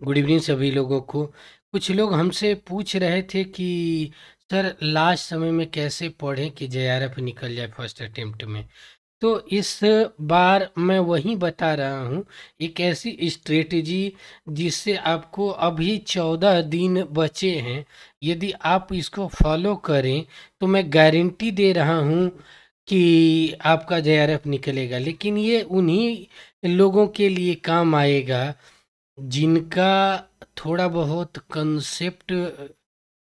Good evening सभी लोगों को। कुछ लोग हमसे पूछ रहे थे कि सर लास्ट समय में कैसे पढ़ें कि जेआरएफ निकल जाए फर्स्ट अटेम्प्ट में। तो इस बार मैं वही बता रहा हूँ, एक ऐसी स्ट्रेटजी जिससे आपको अभी 14 दिन बचे हैं। यदि आप इसको फॉलो करें तो मैं गारंटी दे रहा हूँ कि आपका जेआरएफ निकलेगा। लेकिन ये उन्हीं लोगों के लिए काम आएगा जिनका थोड़ा बहुत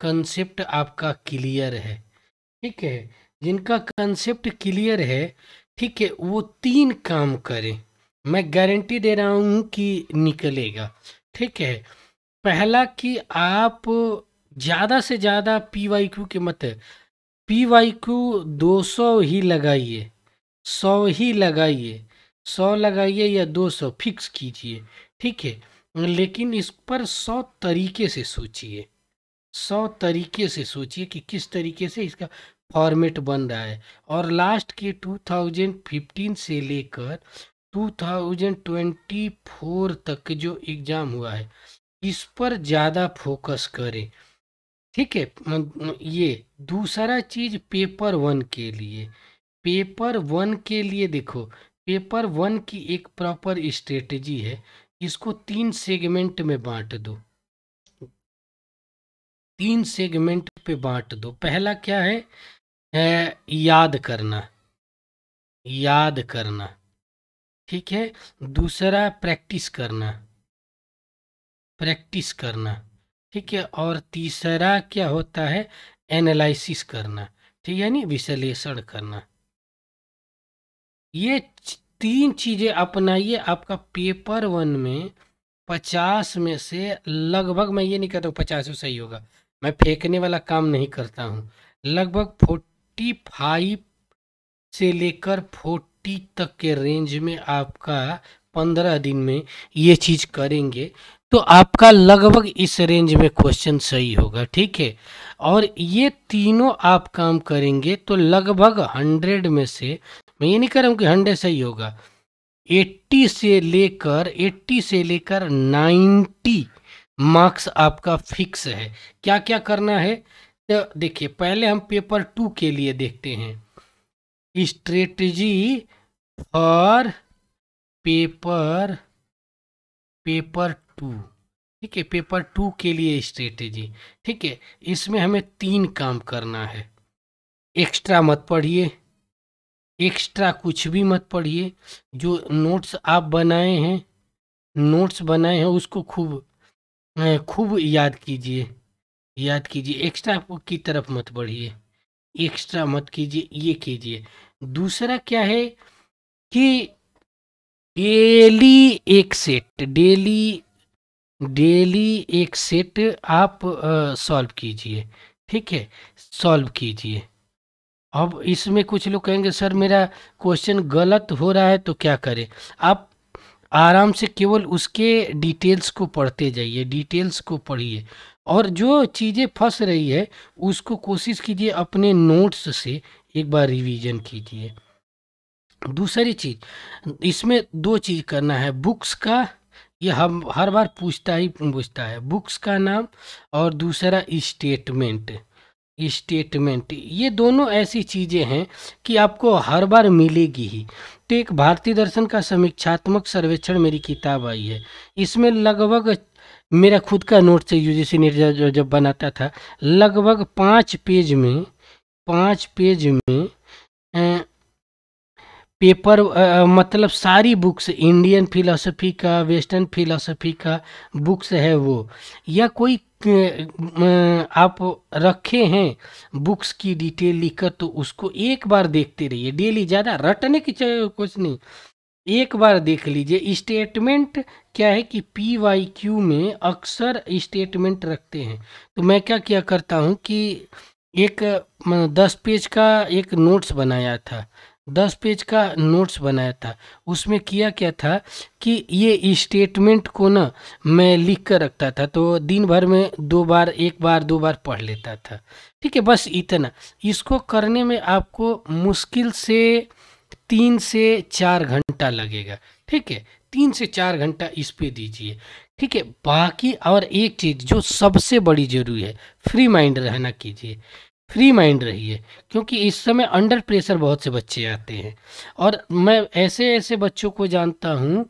कंसेप्ट आपका क्लियर है। ठीक है, जिनका कंसेप्ट क्लियर है, ठीक है, वो 3 काम करें, मैं गारंटी दे रहा हूँ कि निकलेगा। ठीक है, पहला कि आप ज़्यादा से ज़्यादा पीवाईक्यू के मत, पीवाईक्यू 200 ही लगाइए, 100 ही लगाइए, 100 लगाइए या 200 फिक्स कीजिए। ठीक है, लेकिन इस पर 100 तरीके से सोचिए, 100 तरीके से सोचिए कि किस तरीके से इसका फॉर्मेट बन रहा है। और लास्ट के 2015 से लेकर 2024 तक जो एग्ज़ाम हुआ है इस पर ज़्यादा फोकस करें। ठीक है, ये दूसरा चीज़ पेपर 1 के लिए देखो, पेपर 1 की एक प्रॉपर स्ट्रेटजी है। इसको 3 सेगमेंट में बांट दो, 3 सेगमेंट पे बांट दो। पहला क्या है, याद करना, याद करना। ठीक है, दूसरा प्रैक्टिस करना, प्रैक्टिस करना। ठीक है, और तीसरा क्या होता है, एनालिसिस करना। ठीक है, यानी विश्लेषण करना। ये 3 चीज़ें अपनाइए, आपका पेपर 1 में 50 में से लगभग, मैं ये नहीं कहता हूँ 50 में सही होगा, मैं फेंकने वाला काम नहीं करता हूँ, लगभग 45 से लेकर 40 तक के रेंज में आपका 15 दिन में ये चीज़ करेंगे तो आपका लगभग इस रेंज में क्वेश्चन सही होगा। ठीक है, और ये तीनों आप काम करेंगे तो लगभग 100 में से, मैं ये नहीं कह रहा हूँ कि 100 सही होगा, 80 से लेकर 90 मार्क्स आपका फिक्स है। क्या क्या करना है, तो देखिए पहले हम पेपर 2 के लिए देखते हैं, स्ट्रेटजी फॉर पेपर पेपर 2। ठीक है, पेपर 2 के लिए स्ट्रेटजी। ठीक है, इसमें हमें 3 काम करना है। एक्स्ट्रा मत पढ़िए, एक्स्ट्रा कुछ भी मत पढ़िए। जो नोट्स बनाए हैं उसको खूब खूब याद कीजिए, याद कीजिए। एक्स्ट्रा की तरफ मत बढ़िए, एक्स्ट्रा मत कीजिए, ये कीजिए। दूसरा क्या है कि डेली एक सेट, डेली एक सेट आप सॉल्व कीजिए। ठीक है, सॉल्व कीजिए। अब इसमें कुछ लोग कहेंगे सर मेरा क्वेश्चन गलत हो रहा है तो क्या करें। आप आराम से केवल उसके डिटेल्स को पढ़ते जाइए, डिटेल्स को पढ़िए, और जो चीज़ें फंस रही है उसको कोशिश कीजिए अपने नोट्स से एक बार रिवीजन कीजिए। दूसरी चीज़, इसमें 2 चीज़ करना है, बुक्स का, ये हम हर बार पूछता है बुक्स का नाम, और दूसरा स्टेटमेंट। स्टेटमेंट, ये दोनों ऐसी चीज़ें हैं कि आपको हर बार मिलेगी ही। तो एक भारतीय दर्शन का समीक्षात्मक सर्वेक्षण मेरी किताब आई है, इसमें लगभग मेरा खुद का नोट से यूजीसी नेट जब बनाता था, लगभग 5 पेज में अ, पेपर मतलब सारी बुक्स, इंडियन फिलोसफी का, वेस्टर्न फिलोसफी का बुक्स है वो, या कोई आप रखे हैं बुक्स की डिटेल लिखकर, तो उसको एक बार देखते रहिए डेली, ज़्यादा रटने की कुछ नहीं, एक बार देख लीजिए। स्टेटमेंट क्या है कि पीवाईक्यू में अक्सर स्टेटमेंट रखते हैं, तो मैं क्या किया करता हूँ कि एक 10 पेज का एक नोट्स बनाया था, 10 पेज का नोट्स बनाया था। उसमें किया क्या था कि ये स्टेटमेंट को ना मैं लिख कर रखता था, तो दिन भर में 2 बार, 1 बार 2 बार पढ़ लेता था। ठीक है, बस इतना। इसको करने में आपको मुश्किल से 3 से 4 घंटा लगेगा। ठीक है, 3 से 4 घंटा इस पे दीजिए। ठीक है। बाकी और एक चीज़ जो सबसे बड़ी जरूरी है, फ्री माइंड रहना कीजिए, फ्री माइंड रहिए, क्योंकि इस समय अंडर प्रेशर बहुत से बच्चे आते हैं। और मैं ऐसे ऐसे बच्चों को जानता हूँ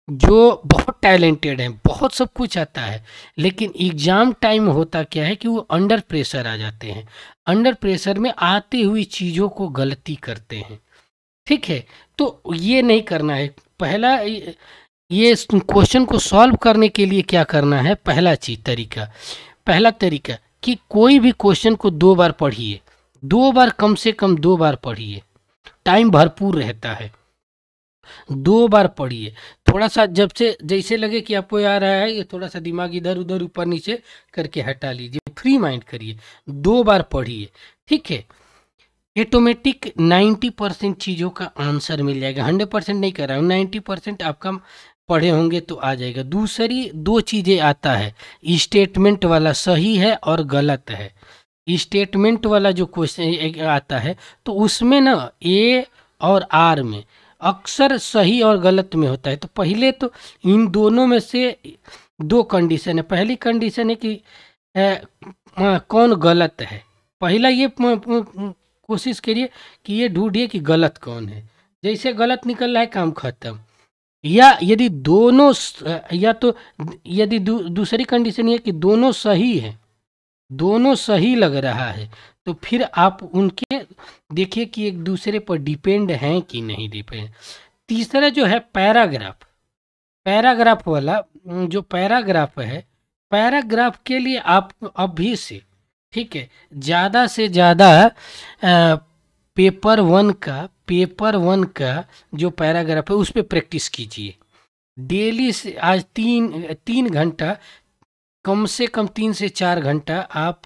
जो बहुत टैलेंटेड हैं, बहुत सब कुछ आता है, लेकिन एग्ज़ाम टाइम होता क्या है कि वो अंडर प्रेशर आ जाते हैं, अंडर प्रेशर में आती हुई चीज़ों को गलती करते हैं। ठीक है, तो ये नहीं करना है। पहला ये क्वेश्चन को सॉल्व करने के लिए क्या करना है, पहला तरीका कि कोई भी क्वेश्चन को 2 बार पढ़िए, 2 बार, कम से कम 2 बार पढ़िए, टाइम भरपूर रहता है। 2 बार पढ़िए, थोड़ा सा जब से जैसे लगे कि आपको आ रहा है, ये थोड़ा सा दिमाग इधर उधर ऊपर नीचे करके हटा लीजिए, फ्री माइंड करिए, 2 बार पढ़िए। ठीक है, ऑटोमेटिक 90% चीज़ों का आंसर मिल जाएगा। 100% नहीं कर रहा हूँ, 90% आपका पढ़े होंगे तो आ जाएगा। दूसरी 2 चीज़ें आता है, स्टेटमेंट वाला सही है और गलत है। स्टेटमेंट वाला जो क्वेश्चन आता है तो उसमें ना ए और आर में अक्सर सही और गलत में होता है। तो पहले तो इन दोनों में से 2 कंडीशन है। पहली कंडीशन है कि कौन गलत है। पहला ये कोशिश करिए कि ये ढूंढिए कि गलत कौन है। जैसे गलत निकल रहा है, काम खत्म। या यदि दोनों या तो यदि दूसरी कंडीशन ये कि दोनों सही है, दोनों सही लग रहा है, तो फिर आप उनके देखिए कि एक दूसरे पर डिपेंड हैं कि नहीं डिपेंड। तीसरा जो है पैराग्राफ, पैराग्राफ वाला जो पैराग्राफ है, पैराग्राफ के लिए आप अभी से, ठीक है, ज़्यादा से ज़्यादा पेपर 1 का जो पैराग्राफ है उस पर प्रैक्टिस कीजिए डेली से। आज 3 घंटा, कम से कम 3 से 4 घंटा आप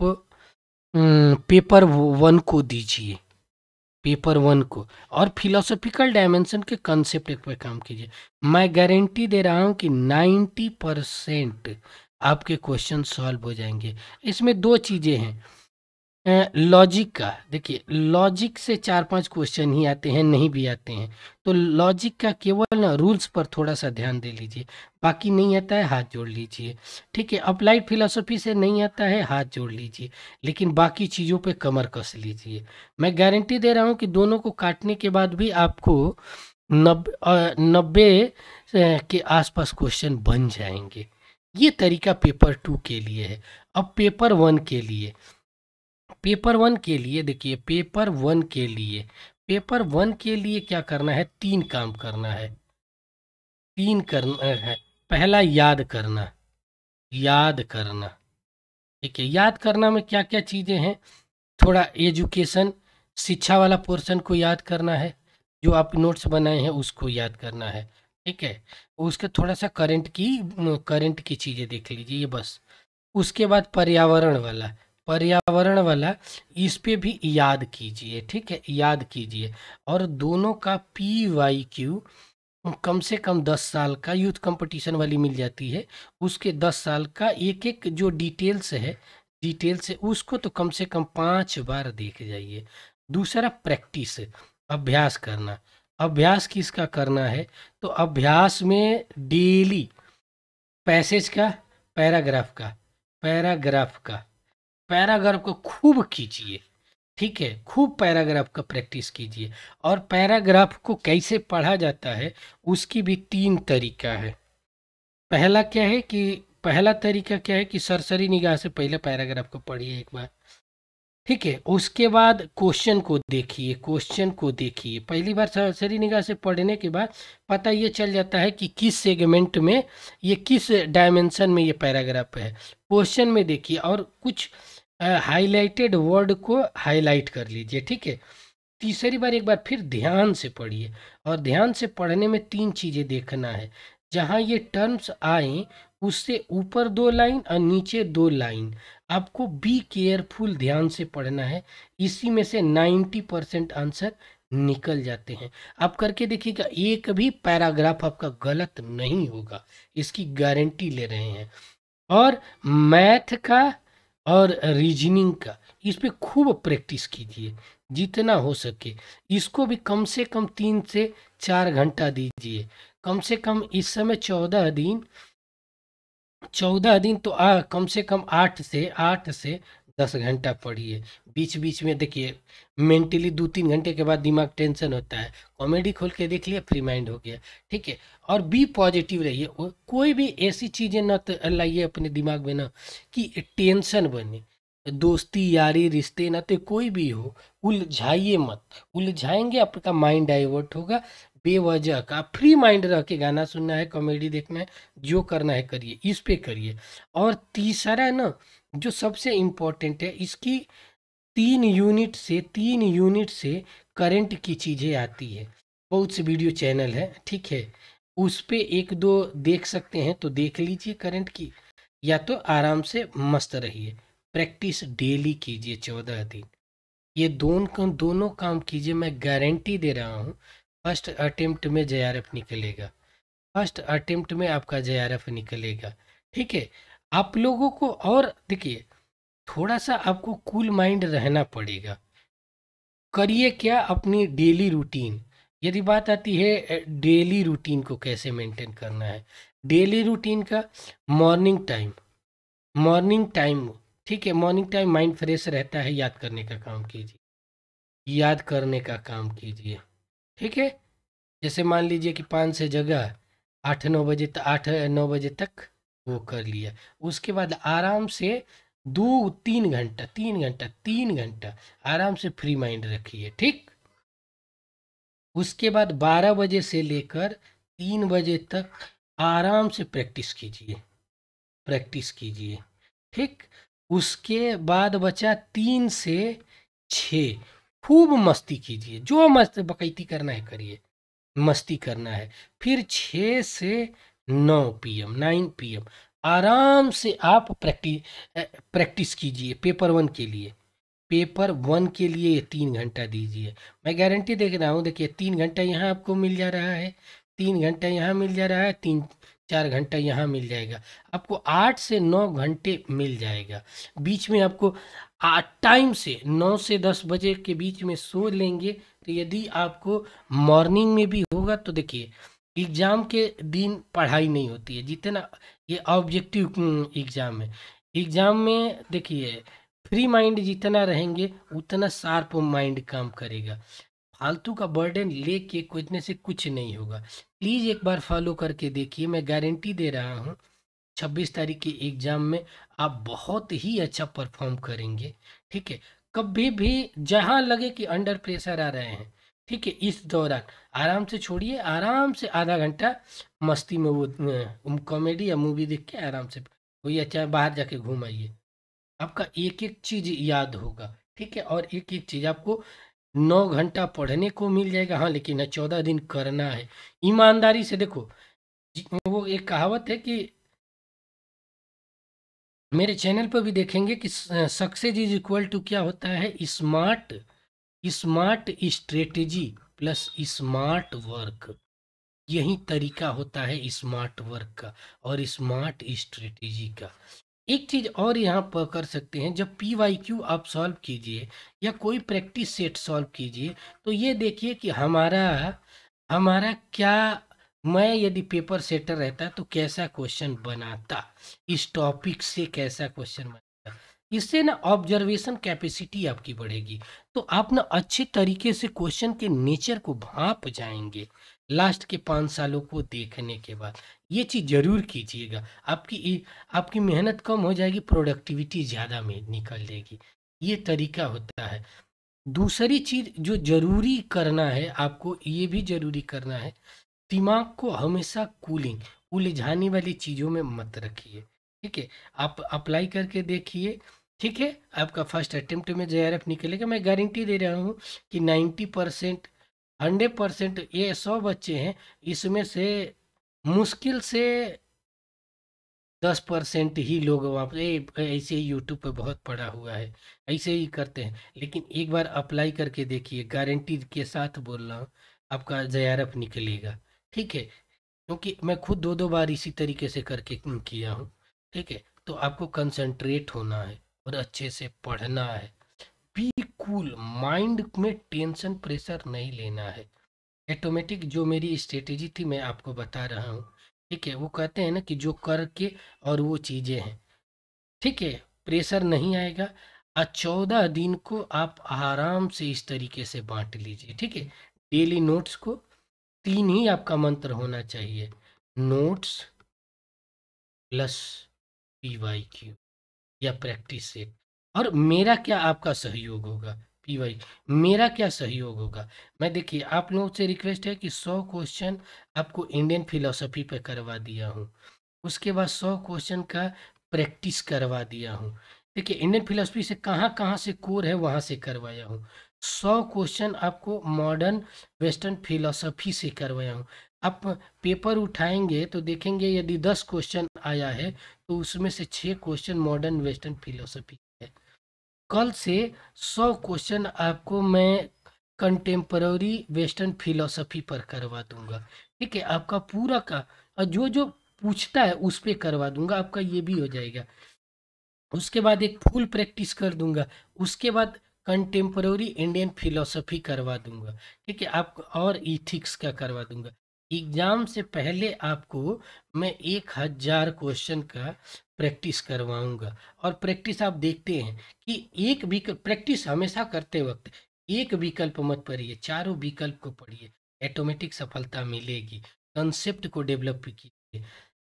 पेपर 1 को दीजिए, पेपर 1 को, और फिलोसॉफिकल डायमेंशन के कंसेप्ट पर काम कीजिए। मैं गारंटी दे रहा हूँ कि 90% आपके क्वेश्चन सॉल्व हो जाएंगे। इसमें 2 चीज़ें हैं। लॉजिक का देखिए, लॉजिक से 4-5 क्वेश्चन ही आते हैं, नहीं भी आते हैं, तो लॉजिक का केवल ना रूल्स पर थोड़ा सा ध्यान दे लीजिए। बाकी नहीं आता है, हाथ जोड़ लीजिए। ठीक है, अप्लाइड फिलोसफी से नहीं आता है, हाथ जोड़ लीजिए, लेकिन बाकी चीज़ों पे कमर कस लीजिए। मैं गारंटी दे रहा हूँ कि दोनों को काटने के बाद भी आपको 90 के आसपास क्वेश्चन बन जाएंगे। ये तरीका पेपर 2 के लिए है। अब पेपर 1 के लिए देखिए, पेपर 1 के लिए क्या करना है, 3 काम करना है, 3 करना है। पहला याद करना। ठीक है, याद करना में क्या क्या चीज़ें हैं, थोड़ा एजुकेशन, शिक्षा वाला पोर्शन को याद करना है, जो आप नोट्स बनाए हैं उसको याद करना है। ठीक है, उसके थोड़ा सा करंट की चीज़ें देख लीजिए, ये बस। उसके बाद पर्यावरण वाला इस पे भी याद कीजिए। ठीक है, याद कीजिए। और दोनों का PYQ कम से कम 10 साल का, यूथ कंपटीशन वाली मिल जाती है, उसके 10 साल का एक एक जो डिटेल्स है उसको तो कम से कम 5 बार देख जाइए। दूसरा प्रैक्टिस, अभ्यास करना। अभ्यास किसका करना है, तो अभ्यास में डेली पैसेज का, पैराग्राफ का, पैराग्राफ को खूब खींचिए। ठीक है, खूब पैराग्राफ का प्रैक्टिस कीजिए। और पैराग्राफ को कैसे पढ़ा जाता है उसकी भी 3 तरीका है। पहला तरीका क्या है कि सरसरी निगाह से पहले पैराग्राफ को पढ़िए एक बार। ठीक है, उसके बाद क्वेश्चन को देखिए। पहली बार सरसरी निगाह से पढ़ने के बाद पता ये चल जाता है कि किस सेगमेंट में, ये किस डायमेंशन में ये पैराग्राफ है। क्वेश्चन में देखिए और कुछ हाईलाइटेड वर्ड को हाईलाइट कर लीजिए। ठीक है, तीसरी बार एक बार फिर ध्यान से पढ़िए। और ध्यान से पढ़ने में 3 चीज़ें देखना है, जहाँ ये टर्म्स आए उससे ऊपर 2 लाइन और नीचे 2 लाइन, आपको बी केयरफुल, ध्यान से पढ़ना है। इसी में से 90% आंसर निकल जाते हैं। आप करके देखिएगा, एक भी पैराग्राफ आपका गलत नहीं होगा, इसकी गारंटी ले रहे हैं। और मैथ का और रीजनिंग का इस पे खूब प्रैक्टिस कीजिए जितना हो सके। इसको भी कम से कम 3 से 4 घंटा दीजिए। कम से कम इस समय 14 दिन 14 दिन तो कम से कम 8 से 10 घंटा पढ़िए। बीच बीच में देखिए, मेंटली 2-3 घंटे के बाद दिमाग टेंशन होता है, कॉमेडी खोल के देख लिया, फ्री माइंड हो गया। ठीक है। और बी पॉजिटिव रहिए, कोई भी ऐसी चीज़ें न लाइए अपने दिमाग में ना कि टेंशन बने। दोस्ती यारी रिश्ते नाते कोई भी हो, उलझाइए मत। उलझाएंगे आपका माइंड डाइवर्ट होगा बेवजह का। फ्री माइंड रह के गाना सुनना है, कॉमेडी देखना है, जो करना है करिए, इस पे करिए। और तीसरा ना, जो सबसे इम्पोर्टेंट है, इसकी 3 यूनिट से करंट की चीज़ें आती है। बहुत से वीडियो चैनल है, ठीक है, उस पे एक दो देख सकते हैं तो देख लीजिए करंट की, या तो आराम से मस्त रहिए। प्रैक्टिस डेली कीजिए 14 दिन। ये दोनों काम कीजिए, मैं गारंटी दे रहा हूँ। फर्स्ट अटेम्प्ट में जेआरएफ निकलेगा। फर्स्ट अटेम्प्ट में आपका जेआरएफ निकलेगा। ठीक है। आप लोगों को और देखिए, थोड़ा सा आपको कूल माइंड रहना पड़ेगा। करिए क्या, अपनी डेली रूटीन। यदि बात आती है डेली रूटीन को कैसे मेंटेन करना है, डेली रूटीन का मॉर्निंग टाइम, ठीक है, मॉर्निंग टाइम माइंड फ्रेश रहता है, याद करने का काम कीजिए। याद करने का काम कीजिए। ठीक है। जैसे मान लीजिए कि 5 से जगह 8-9 बजे तक वो कर लिया। उसके बाद आराम से 2-3 घंटा 3 घंटा आराम से फ्री माइंड रखिए। ठीक। उसके बाद 12 बजे से लेकर 3 बजे तक आराम से प्रैक्टिस कीजिए। ठीक। उसके बाद बचा 3 से 6, खूब मस्ती कीजिए, जो मस्त बकैती करना है करिए, मस्ती करना है। फिर 6 से 9 PM 9 PM आराम से आप प्रैक्टिस कीजिए पेपर 1 के लिए 3 घंटा दीजिए। मैं गारंटी दे रहा हूँ, देखिए 3 घंटा यहाँ आपको मिल जा रहा है, 3 घंटा यहाँ मिल जा रहा है, 3-4 घंटा यहाँ मिल जाएगा। आपको 8 से 9 घंटे मिल जाएगा। बीच में आपको टाइम से 9 से 10 बजे के बीच में सो लेंगे, तो यदि आपको मॉर्निंग में भी होगा तो देखिए, एग्ज़ाम के दिन पढ़ाई नहीं होती है जितना, ये ऑब्जेक्टिव एग्ज़ाम है। एग्ज़ाम में देखिए, फ्री माइंड जितना रहेंगे उतना शार्प माइंड काम करेगा। फालतू का बर्डन लेके खोजने से कुछ नहीं होगा। प्लीज़ एक बार फॉलो करके देखिए, मैं गारंटी दे रहा हूँ 26 तारीख के एग्ज़ाम में आप बहुत ही अच्छा परफॉर्म करेंगे। ठीक है। कभी भी जहाँ लगे कि अंडर प्रेशर आ रहे हैं, ठीक है, इस दौरान आराम से छोड़िए, आराम से आधा घंटा मस्ती में वो कॉमेडी या मूवी देख के आराम से, वो या चाहे बाहर जाके घूम आइए। आपका एक एक चीज याद होगा। ठीक है। और एक एक चीज आपको 9 घंटा पढ़ने को मिल जाएगा। हाँ, लेकिन 14 दिन करना है ईमानदारी से। देखो, वो एक कहावत है कि मेरे चैनल पर भी देखेंगे कि सक्सेस इज इक्वल टू क्या होता है, smart smart strategy plus smart work. यही तरीका होता है स्मार्ट वर्क का और स्मार्ट स्ट्रेटेजी का। एक चीज और यहाँ पर कर सकते हैं, जब PYQ आप सॉल्व कीजिए या कोई प्रैक्टिस सेट सॉल्व कीजिए, तो ये देखिए कि हमारा हमारा क्या, मैं यदि पेपर सेटर रहता तो कैसा क्वेश्चन बनाता, इस टॉपिक से कैसा क्वेश्चन बनाता। इससे ना ऑब्जर्वेशन कैपेसिटी आपकी बढ़ेगी, तो आप ना अच्छे तरीके से क्वेश्चन के नेचर को भांप जाएंगे लास्ट के 5 सालों को देखने के बाद। ये चीज़ जरूर कीजिएगा। आपकी मेहनत कम हो जाएगी, प्रोडक्टिविटी ज़्यादा में निकल जाएगी। ये तरीका होता है। दूसरी चीज़ जो ज़रूरी करना है आपको, ये भी ज़रूरी करना है, दिमाग को हमेशा कूलिंग, उलझाने वाली चीज़ों में मत रखिए। ठीक है। आप अप्लाई करके देखिए। ठीक है। आपका फर्स्ट अटेम्प्ट में JRF निकलेगा। मैं गारंटी दे रहा हूँ कि 90%, 100%, ये 100 बच्चे हैं, इसमें से मुश्किल से 10% ही लोग वहाँ पे ऐसे ही यूट्यूब पे बहुत पड़ा हुआ है, ऐसे ही करते हैं। लेकिन एक बार अप्लाई करके देखिए, गारंटी के साथ बोल रहा हूँ, आपका JRF निकलेगा। ठीक है। क्योंकि मैं खुद 2-2 बार इसी तरीके से करके किया हूँ। ठीक है। तो आपको कंसंट्रेट होना है और अच्छे से पढ़ना है। बी कूल, माइंड में टेंशन प्रेशर नहीं लेना है। ऑटोमेटिक जो मेरी स्ट्रेटेजी थी मैं आपको बता रहा हूँ, ठीक है, वो कहते हैं ना कि जो करके और वो चीज़ें हैं, ठीक है, प्रेशर नहीं आएगा। 14 दिन को आप आराम से इस तरीके से बांट लीजिए, ठीक है। डेली नोट्स को 3 ही आपका मंत्र होना चाहिए, नोट्स प्लस PYQ या प्रैक्टिस सेट। और मेरा क्या आपका सहयोग होगा, PY, मेरा क्या सहयोग होगा। मैं देखिए आप लोगों से रिक्वेस्ट है कि 100 क्वेश्चन आपको इंडियन फिलोसफी पे करवा दिया हूँ, उसके बाद 100 क्वेश्चन का प्रैक्टिस करवा दिया हूँ। देखिए इंडियन फिलोसफी से कहाँ कहाँ से कोर है वहाँ से करवाया हूँ। 100 क्वेश्चन आपको मॉडर्न वेस्टर्न फिलोसफी से करवाया हूँ। आप पेपर उठाएंगे तो देखेंगे यदि 10 क्वेश्चन आया है तो उसमें से 6 क्वेश्चन मॉडर्न वेस्टर्न फिलोसफी है। कल से 100 क्वेश्चन आपको मैं कंटेम्पररी वेस्टर्न फिलोसफी पर करवा दूंगा, ठीक है। आपका पूरा का और जो जो पूछता है उस पे करवा दूंगा, आपका ये भी हो जाएगा। उसके बाद एक फुल प्रैक्टिस कर दूंगा, उसके बाद कंटेम्पररी इंडियन फिलोसफी करवा दूंगा, ठीक है। आप और इथिक्स का करवा दूंगा। एग्जाम से पहले आपको मैं 1000 क्वेश्चन का प्रैक्टिस करवाऊंगा। और प्रैक्टिस आप देखते हैं कि एक विकल्प प्रैक्टिस हमेशा करते वक्त एक विकल्प मत पढ़िए, चारों विकल्प को पढ़िए, ऑटोमेटिक सफलता मिलेगी। कंसेप्ट को डेवलप कीजिए।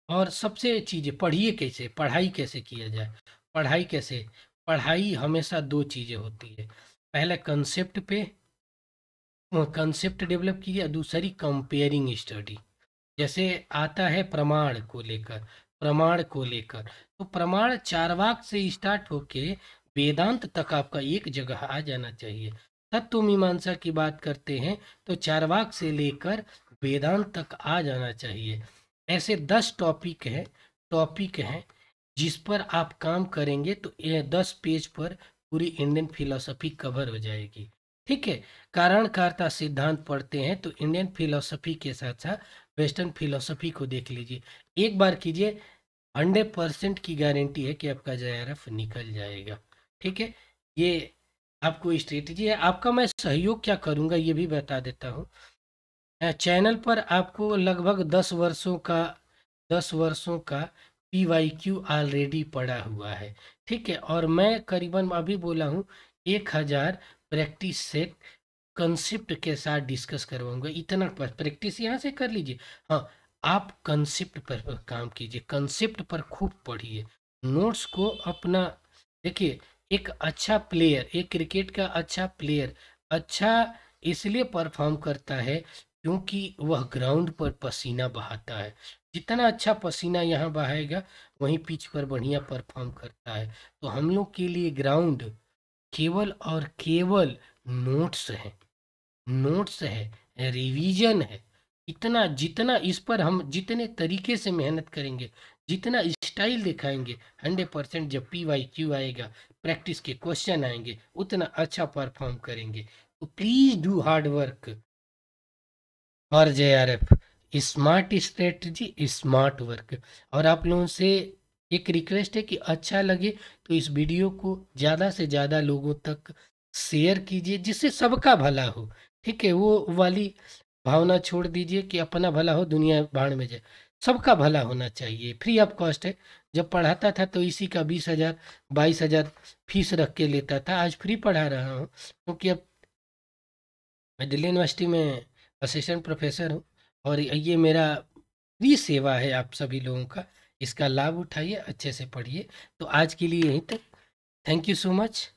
और सबसे चीज़ें पढ़िए, कैसे पढ़ाई कैसे किया जाए, पढ़ाई कैसे, पढ़ाई हमेशा दो चीज़ें होती है, पहले कंसेप्ट पे कंसेप्ट डेवलप कीजिए, दूसरी कंपेयरिंग स्टडी। जैसे आता है प्रमाण को लेकर, प्रमाण को लेकर तो प्रमाण चारवाक से स्टार्ट होके वेदांत तक आपका एक जगह आ जाना चाहिए। तत्व मीमांसा की बात करते हैं तो चारवाक से लेकर वेदांत तक आ जाना चाहिए। ऐसे 10 टॉपिक हैं जिस पर आप काम करेंगे तो ये 10 पेज पर पूरी इंडियन फिलोसफी कवर हो जाएगी, ठीक है। कारण कार्ता सिद्धांत पढ़ते हैं तो इंडियन फिलोसफी के साथ साथ वेस्टर्न फिलोसफी को देख लीजिए, एक बार कीजिए, 100% की गारंटी है कि आपका JRF निकल जाएगा, ठीक है। ये आपको स्ट्रेटजी है। आपका मैं सहयोग क्या करूंगा ये भी बता देता हूँ। चैनल पर आपको लगभग 10 वर्षों का PYQ ऑलरेडी पड़ा हुआ है, ठीक है। और मैं करीबन अभी बोला हूँ 1000 प्रैक्टिस सेट कंसेप्ट के साथ डिस्कस करवाऊंगा। इतना प्रैक्टिस यहाँ से कर लीजिए। हाँ, आप कंसेप्ट पर काम कीजिए, कंसेप्ट पर खूब पढ़िए, नोट्स को अपना। देखिए एक अच्छा प्लेयर, एक क्रिकेट का अच्छा प्लेयर अच्छा इसलिए परफॉर्म करता है क्योंकि वह ग्राउंड पर पसीना बहाता है। जितना अच्छा पसीना यहाँ बहाएगा वहीं पिच पर बढ़िया परफॉर्म करता है। तो हम लोग के लिए ग्राउंड केवल और केवल नोट्स है, नोट्स है, रिवीजन है। इतना जितना इस पर हम जितने तरीके से मेहनत करेंगे, जितना स्टाइल दिखाएंगे, 100% जब PYQ आएगा, प्रैक्टिस के क्वेश्चन आएंगे, उतना अच्छा परफॉर्म करेंगे। तो प्लीज डू हार्ड वर्क और JRF, smart strategy smart work. और आप लोगों से एक रिक्वेस्ट है कि अच्छा लगे तो इस वीडियो को ज़्यादा से ज़्यादा लोगों तक शेयर कीजिए जिससे सबका भला हो, ठीक है। वो वाली भावना छोड़ दीजिए कि अपना भला हो दुनिया भाड़ में जाए, सबका भला होना चाहिए। फ्री ऑफ कॉस्ट है। जब पढ़ाता था तो इसी का 20,000 22,000 फीस रख के लेता था, आज फ्री पढ़ा रहा हूँ क्योंकि अब मैं दिल्ली यूनिवर्सिटी में असिस्टेंट प्रोफेसर हूँ। और ये मेरा फ्री सेवा है आप सभी लोगों का, इसका लाभ उठाइए, अच्छे से पढ़िए। तो आज के लिए यहीं तक, थैंक यू सो मच।